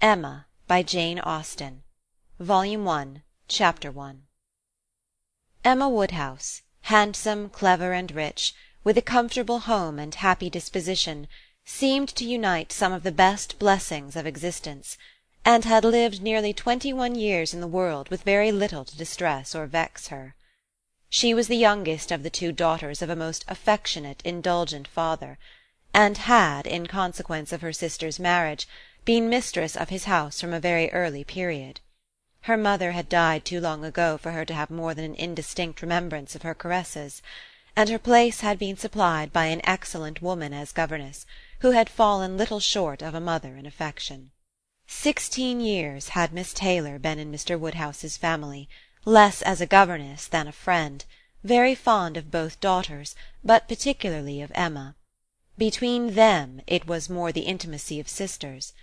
Emma by Jane Austen. Volume 1, Chapter 1. Emma Woodhouse, handsome, clever, and rich, with a comfortable home and happy disposition, seemed to unite some of the best blessings of existence, and had lived nearly 21 years in the world with very little to distress or vex her. She was the youngest of the two daughters of a most affectionate, indulgent father, and had, in consequence of her sister's marriage, been mistress of his house from a very early period. Her mother had died too long ago for her to have more than an indistinct remembrance of her caresses, and her place had been supplied by an excellent woman as governess, who had fallen little short of a mother in affection. 16 years had Miss Taylor been in Mr. Woodhouse's family, less as a governess than a friend, very fond of both daughters, but particularly of Emma. Between them it was more the intimacy of sisters.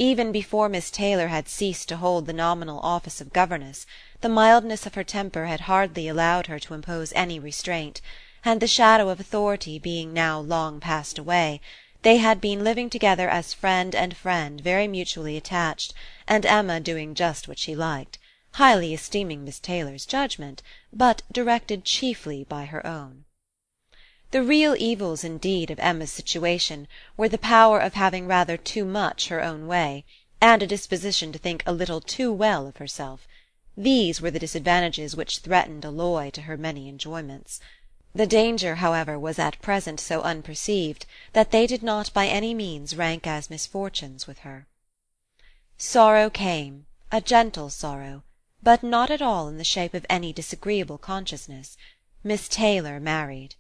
Even before Miss Taylor had ceased to hold the nominal office of governess, the mildness of her temper had hardly allowed her to impose any restraint, and the shadow of authority being now long passed away, they had been living together as friend and friend, very mutually attached, and Emma doing just what she liked, highly esteeming Miss Taylor's judgment, but directed chiefly by her own. The real evils, indeed, of Emma's situation were the power of having rather too much her own way, and a disposition to think a little too well of herself. These were the disadvantages which threatened alloy to her many enjoyments. The danger, however, was at present so unperceived that they did not by any means rank as misfortunes with her. Sorrow came, a gentle sorrow, but not at all in the shape of any disagreeable consciousness. Miss Taylor married.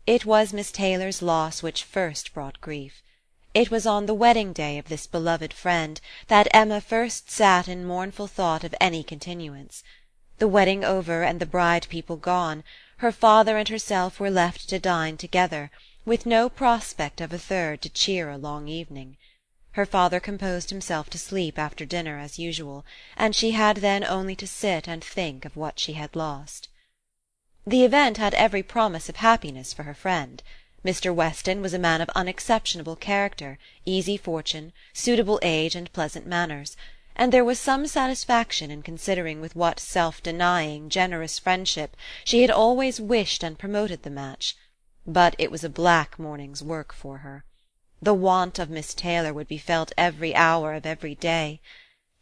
It was Miss Taylor's loss which first brought grief. It was on the wedding day of this beloved friend that Emma first sat in mournful thought of any continuance. The wedding over and the bride people gone, her father and herself were left to dine together, with no prospect of a third to cheer a long evening. Her father composed himself to sleep after dinner as usual, and she had then only to sit and think of what she had lost. The event had every promise of happiness for her friend. Mr. Weston was a man of unexceptionable character, easy fortune, suitable age, and pleasant manners, and there was some satisfaction in considering with what self-denying, generous friendship she had always wished and promoted the match. But it was a black morning's work for her. The want of Miss Taylor would be felt every hour of every day.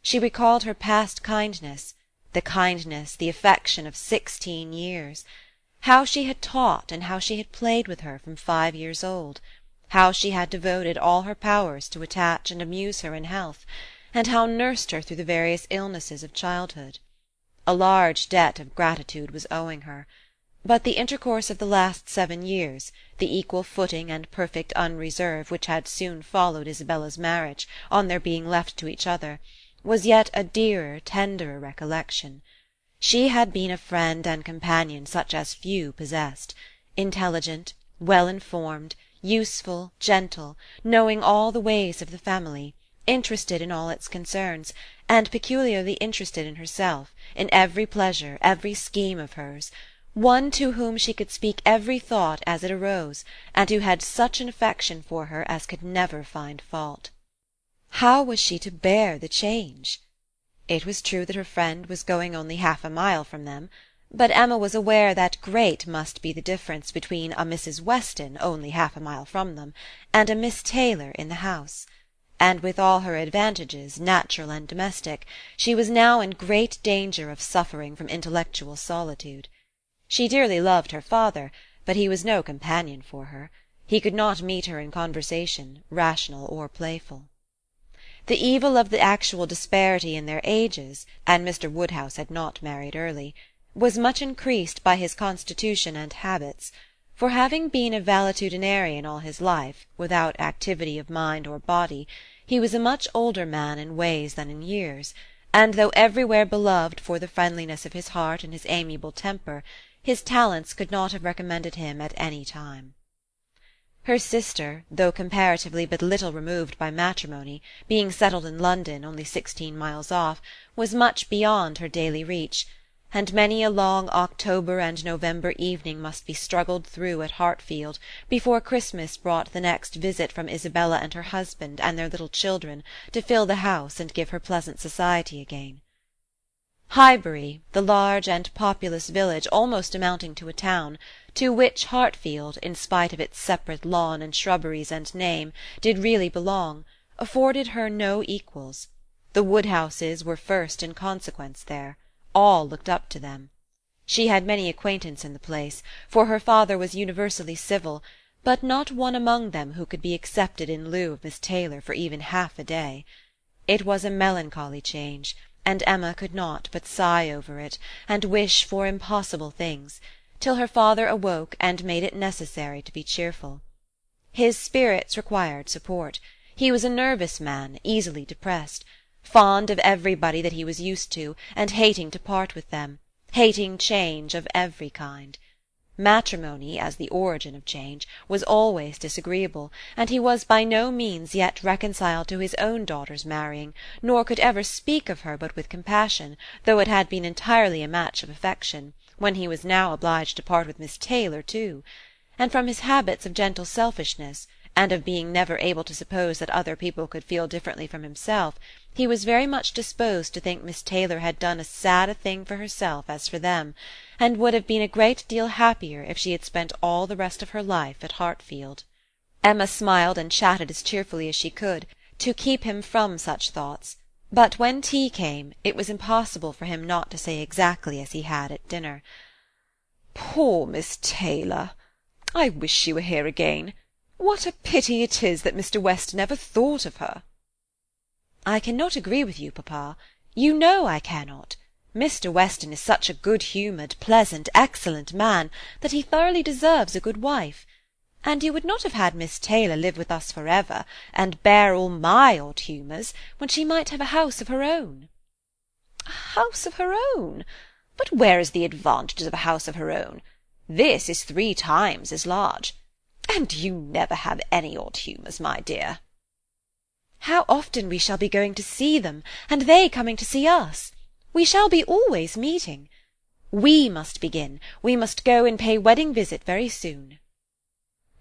She recalled her past kindness, the affection of 16 years, how she had taught and how she had played with her from 5 years old, how she had devoted all her powers to attach and amuse her in health, and how nursed her through the various illnesses of childhood. A large debt of gratitude was owing her, but the intercourse of the last 7 years, the equal footing and perfect unreserve which had soon followed Isabella's marriage, on their being left to each other, was yet a dearer, tenderer recollection. She had been a friend and companion such as few possessed, intelligent, well-informed, useful, gentle, knowing all the ways of the family, interested in all its concerns, and peculiarly interested in herself, in every pleasure, every scheme of hers, one to whom she could speak every thought as it arose, and who had such an affection for her as could never find fault. How was she to bear the change? It was true that her friend was going only half a mile from them, but Emma was aware that great must be the difference between a Mrs. Weston only half a mile from them, and a Miss Taylor in the house, and with all her advantages, natural and domestic, she was now in great danger of suffering from intellectual solitude. She dearly loved her father, but he was no companion for her. He could not meet her in conversation, rational or playful. The evil of the actual disparity in their ages, and Mr. Woodhouse had not married early, was much increased by his constitution and habits, for having been a valetudinarian all his life, without activity of mind or body, he was a much older man in ways than in years, and though everywhere beloved for the friendliness of his heart and his amiable temper, his talents could not have recommended him at any time. Her sister, though comparatively but little removed by matrimony, being settled in London, only 16 miles off, was much beyond her daily reach, and many a long October and November evening must be struggled through at Hartfield before Christmas brought the next visit from Isabella and her husband and their little children to fill the house and give her pleasant society again. Highbury, the large and populous village almost amounting to a town, to which Hartfield, in spite of its separate lawn and shrubberies and name, did really belong, afforded her no equals. The Woodhouses were first in consequence there. All looked up to them. She had many acquaintance in the place, for her father was universally civil, but not one among them who could be accepted in lieu of Miss Taylor for even half a day. It was a melancholy change, and Emma could not but sigh over it, and wish for impossible things, till her father awoke and made it necessary to be cheerful. His spirits required support. He was a nervous man, easily depressed, fond of everybody that he was used to, and hating to part with them, hating change of every kind. Matrimony, as the origin of change, was always disagreeable, and he was by no means yet reconciled to his own daughter's marrying, nor could ever speak of her but with compassion, though it had been entirely a match of affection, when he was now obliged to part with Miss Taylor too; and from his habits of gentle selfishness, and of being never able to suppose that other people could feel differently from himself, he was very much disposed to think Miss Taylor had done as sad a thing for herself as for them, and would have been a great deal happier if she had spent all the rest of her life at Hartfield. Emma smiled and chatted as cheerfully as she could, to keep him from such thoughts, but when tea came, it was impossible for him not to say exactly as he had at dinner. "Poor Miss Taylor! I wish she were here again. What a pity it is that Mr. Weston never thought of her!" "I cannot agree with you, papa. You know I cannot. Mr. Weston is such a good-humoured, pleasant, excellent man, that he thoroughly deserves a good wife. And you would not have had Miss Taylor live with us for ever, and bear all my odd humours, when she might have a house of her own." "A house of her own? But where is the advantages of a house of her own? This is 3 times as large. And you never have any odd humours, my dear." "How often we shall be going to see them, and they coming to see us! We shall be always meeting. We must begin. We must go and pay wedding visit very soon."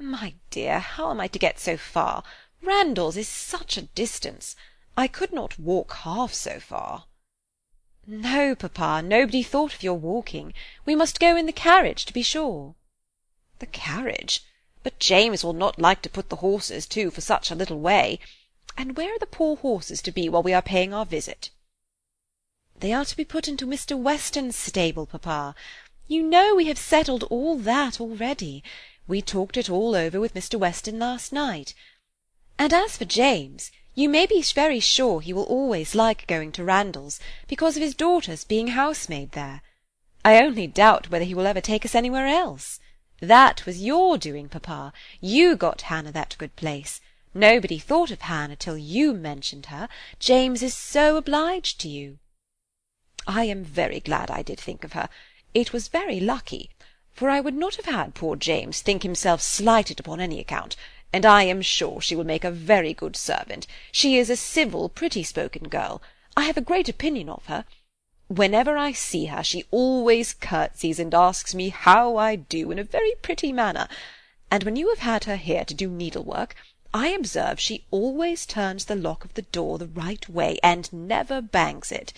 "My dear, how am I to get so far? Randalls is such a distance. I could not walk half so far." "No, papa, nobody thought of your walking. We must go in the carriage, to be sure." "The carriage? But James will not like to put the horses to for such a little way. And where are the poor horses to be while we are paying our visit?" "They are to be put into Mr. Weston's stable, papa. You know we have settled all that already. We talked it all over with Mr. Weston last night. And as for James, you may be very sure he will always like going to Randalls, because of his daughter's being housemaid there. I only doubt whether he will ever take us anywhere else. That was your doing, papa. You got Hannah that good place. Nobody thought of Hannah till you mentioned her. James is so obliged to you." "I am very glad I did think of her. It was very lucky, for I would not have had poor James think himself slighted upon any account, and I am sure she will make a very good servant. She is a civil, pretty-spoken girl. I have a great opinion of her. Whenever I see her, she always curtsies and asks me how I do in a very pretty manner, and when you have had her here to do needlework, I observe she always turns the lock of the door the right way, and never bangs it.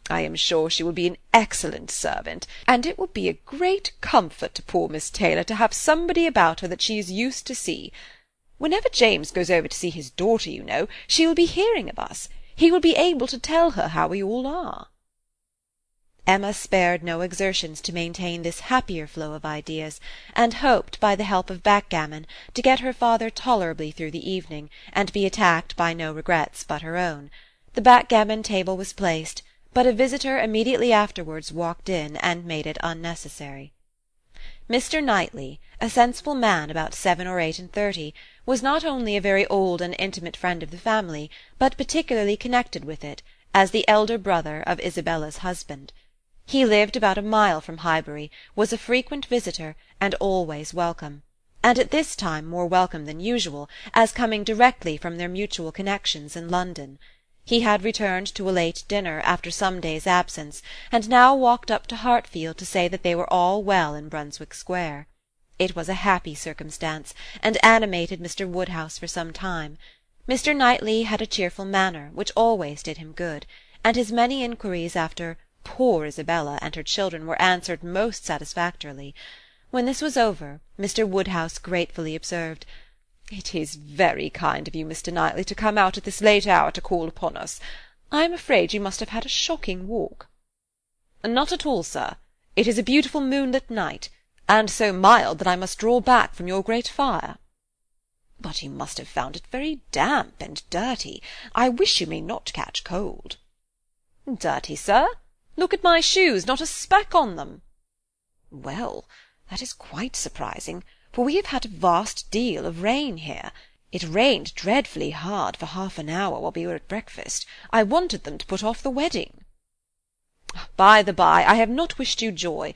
I am sure she will be an excellent servant, and it will be a great comfort to poor Miss Taylor to have somebody about her that she is used to see. Whenever James goes over to see his daughter, you know, she will be hearing of us. He will be able to tell her how we all are." Emma spared no exertions to maintain this happier flow of ideas, and hoped, by the help of backgammon, to get her father tolerably through the evening, and be attacked by no regrets but her own. The backgammon table was placed, but a visitor immediately afterwards walked in and made it unnecessary. Mr. Knightley, a sensible man about 7 or 38, was not only a very old and intimate friend of the family, but particularly connected with it, as the elder brother of Isabella's husband. He lived about a mile from Highbury, was a frequent visitor, and always welcome, and at this time more welcome than usual, as coming directly from their mutual connections in London. He had returned to a late dinner after some days' absence, and now walked up to Hartfield to say that they were all well in Brunswick Square. It was a happy circumstance, and animated Mr. Woodhouse for some time. Mr. Knightley had a cheerful manner, which always did him good, and his many inquiries after poor Isabella and her children were answered most satisfactorily. When this was over, Mr. Woodhouse gratefully observed, "It is very kind of you, Mr. Knightley, to come out at this late hour to call upon us. I am afraid you must have had a shocking walk." "Not at all, sir. It is a beautiful moonlit night, and so mild that I must draw back from your great fire." "But you must have found it very damp and dirty. I wish you may not catch cold." "Dirty, sir? Look at my shoes, not a speck on them." "Well, that is quite surprising, for we have had a vast deal of rain here. It rained dreadfully hard for half an hour while we were at breakfast. I wanted them to put off the wedding." "By the by, I have not wished you joy.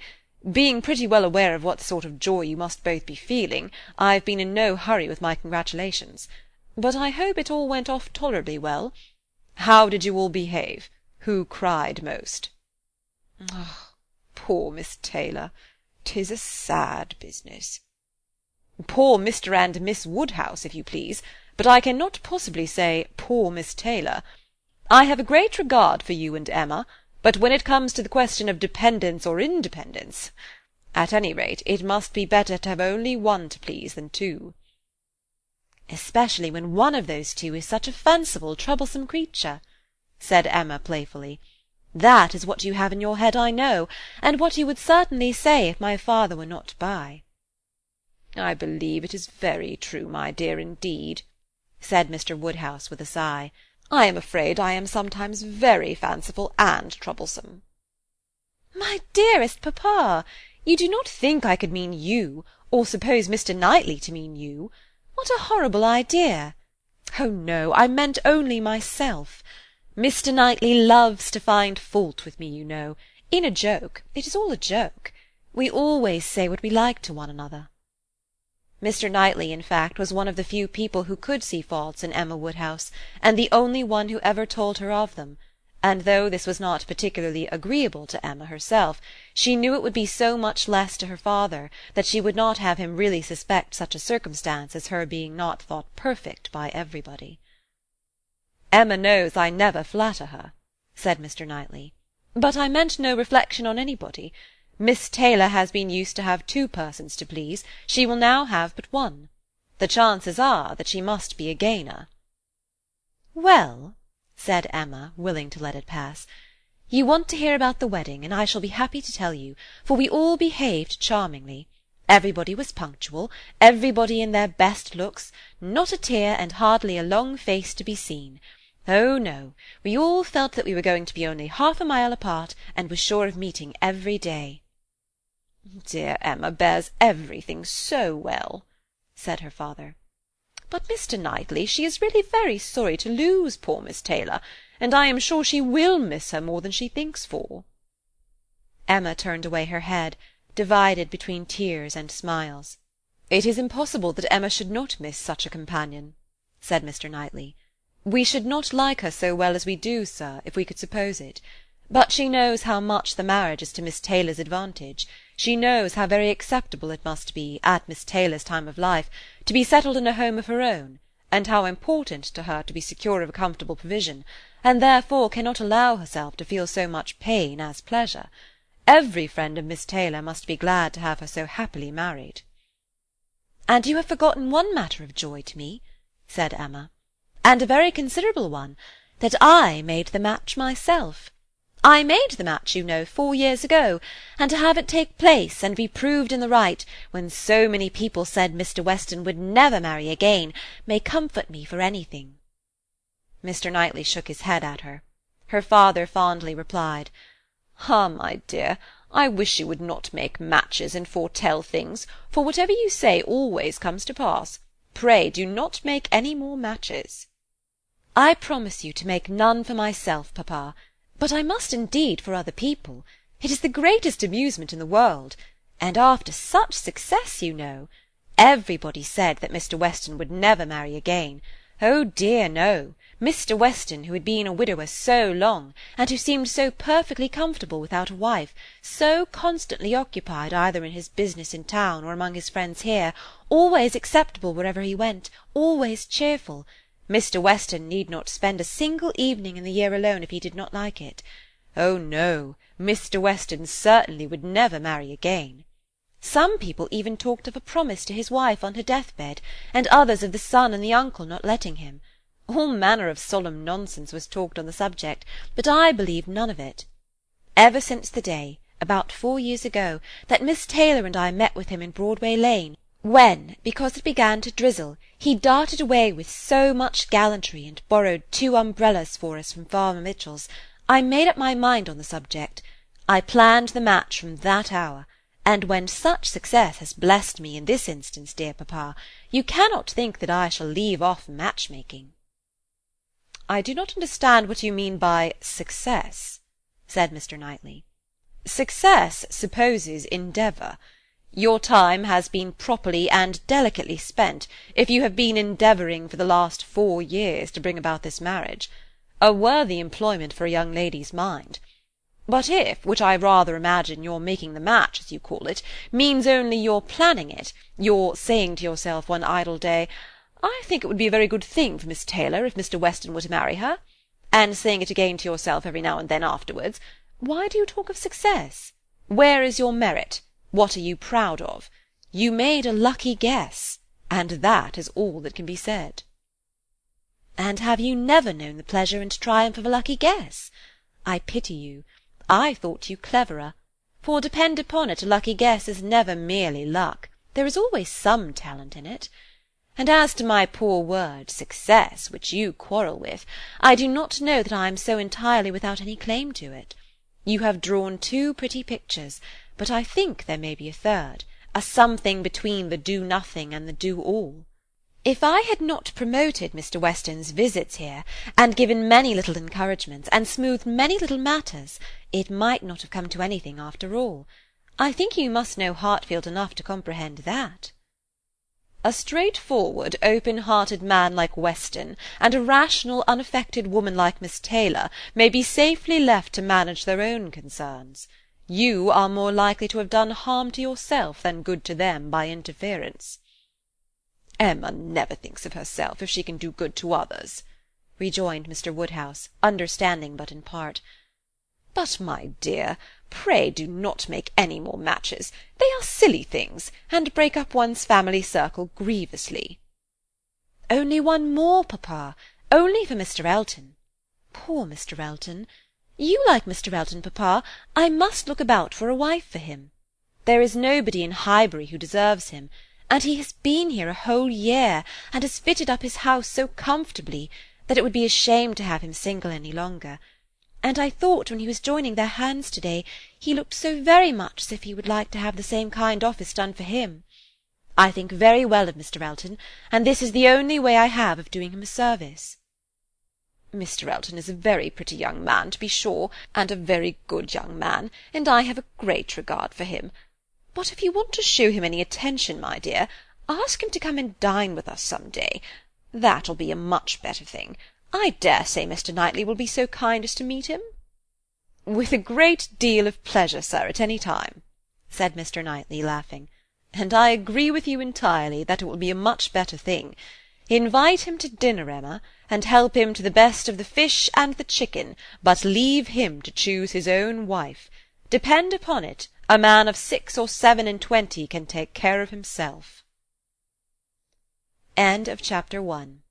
Being pretty well aware of what sort of joy you must both be feeling, I've been in no hurry with my congratulations. But I hope it all went off tolerably well. How did you all behave? Who cried most?" "Oh, poor Miss Taylor! 'Tis a sad business." "Poor Mr. and Miss Woodhouse, if you please, but I cannot possibly say poor Miss Taylor. I have a great regard for you and Emma, but when it comes to the question of dependence or independence, at any rate, it must be better to have only one to please than two." "Especially when one of those two is such a fanciful, troublesome creature," said Emma playfully. "That is what you have in your head, I know, and what you would certainly say if my father were not by." "I believe it is very true, my dear, indeed," said Mr. Woodhouse with a sigh. "I am afraid I am sometimes very fanciful and troublesome." "My dearest papa, you do not think I could mean you, or suppose Mr. Knightley to mean you? What a horrible idea! Oh no, I meant only myself. Mr. Knightley loves to find fault with me, you know. In a joke. It is all a joke. We always say what we like to one another." Mr. Knightley, in fact, was one of the few people who could see faults in Emma Woodhouse, and the only one who ever told her of them, and though this was not particularly agreeable to Emma herself, she knew it would be so much less to her father, that she would not have him really suspect such a circumstance as her being not thought perfect by everybody. "Emma knows I never flatter her," said Mr. Knightley, "but I meant no reflection on anybody. Miss Taylor has been used to have two persons to please, she will now have but one. The chances are that she must be a gainer." "Well," said Emma, willing to let it pass, "you want to hear about the wedding, and I shall be happy to tell you, for we all behaved charmingly. Everybody was punctual, everybody in their best looks, not a tear and hardly a long face to be seen. Oh no, we all felt that we were going to be only half a mile apart, and were sure of meeting every day." "Dear Emma bears everything so well," said her father. "But, Mr. Knightley, she is really very sorry to lose poor Miss Taylor, and I am sure she will miss her more than she thinks for." Emma turned away her head, divided between tears and smiles. "It is impossible that Emma should not miss such a companion," said Mr. Knightley. "We should not like her so well as we do, sir, if we could suppose it. But she knows how much the marriage is to Miss Taylor's advantage. She knows how very acceptable it must be, at Miss Taylor's time of life, to be settled in a home of her own, and how important to her to be secure of a comfortable provision, and therefore cannot allow herself to feel so much pain as pleasure. Every friend of Miss Taylor must be glad to have her so happily married." "And you have forgotten one matter of joy to me," said Emma, "and a very considerable one, that I made the match myself. I made the match, you know, 4 years ago, and to have it take place and be proved in the right, when so many people said Mr. Weston would never marry again, may comfort me for anything." Mr. Knightley shook his head at her. Her father fondly replied, "Ah, my dear, I wish you would not make matches and foretell things, for whatever you say always comes to pass. Pray do not make any more matches." "I promise you to make none for myself, papa, but I must indeed for other people. It is the greatest amusement in the world, and after such success, you know. Everybody said that Mr. Weston would never marry again. Oh dear, no! Mr. Weston, who had been a widower so long, and who seemed so perfectly comfortable without a wife, so constantly occupied either in his business in town or among his friends here, always acceptable wherever he went, always cheerful. Mr. Weston need not spend a single evening in the year alone if he did not like it. Oh no, Mr. Weston certainly would never marry again. Some people even talked of a promise to his wife on her death-bed, and others of the son and the uncle not letting him. All manner of solemn nonsense was talked on the subject, but I believed none of it. Ever since the day, about 4 years ago, that Miss Taylor and I met with him in Broadway Lane, when, because it began to drizzle, he darted away with so much gallantry and borrowed 2 umbrellas for us from Farmer Mitchell's, I made up my mind on the subject. I planned the match from that hour, and when such success has blessed me in this instance, dear papa, you cannot think that I shall leave off match-making. "I do not understand what you mean by success," said Mr. Knightley. "Success supposes endeavour. Your time has been properly and delicately spent, if you have been endeavouring for the last 4 years to bring about this marriage. A worthy employment for a young lady's mind. But if, which I rather imagine your making the match, as you call it, means only your planning it, your saying to yourself one idle day, 'I think it would be a very good thing for Miss Taylor if Mr. Weston were to marry her,' and saying it again to yourself every now and then afterwards, why do you talk of success? Where is your merit? What are you proud of? You made a lucky guess, and that is all that can be said." "And have you never known the pleasure and triumph of a lucky guess? I pity you. I thought you cleverer, for depend upon it, a lucky guess is never merely luck, there is always some talent in it. And as to my poor word, success, which you quarrel with, I do not know that I am so entirely without any claim to it. You have drawn 2 pretty pictures, but I think there may be a third, a something between the do-nothing and the do-all. If I had not promoted Mr. Weston's visits here, and given many little encouragements, and smoothed many little matters, it might not have come to anything after all. I think you must know Hartfield enough to comprehend that." "A straightforward, open-hearted man like Weston, and a rational, unaffected woman like Miss Taylor, may be safely left to manage their own concerns. You are more likely to have done harm to yourself than good to them by interference." "Emma never thinks of herself if she can do good to others," rejoined Mr. Woodhouse, understanding but in part. "But, my dear, pray do not make any more matches. They are silly things, and break up one's family circle grievously." "Only one more, papa, only for Mr. Elton. Poor Mr. Elton! You like Mr. Elton, papa. I must look about for a wife for him. There is nobody in Highbury who deserves him, and he has been here a whole year, and has fitted up his house so comfortably, that it would be a shame to have him single any longer. And I thought when he was joining their hands to-day, he looked so very much as if he would like to have the same kind office done for him. I think very well of Mr. Elton, and this is the only way I have of doing him a service." "Mr. Elton is a very pretty young man, to be sure, and a very good young man, and I have a great regard for him. But if you want to show him any attention, my dear, ask him to come and dine with us some day. That'll be a much better thing. I dare say Mr. Knightley will be so kind as to meet him." "With a great deal of pleasure, sir, at any time," said Mr. Knightley, laughing. "And I agree with you entirely that it will be a much better thing. Invite him to dinner, Emma, and help him to the best of the fish and the chicken, but leave him to choose his own wife. Depend upon it, a man of 6 or 27 can take care of himself." Chapter 1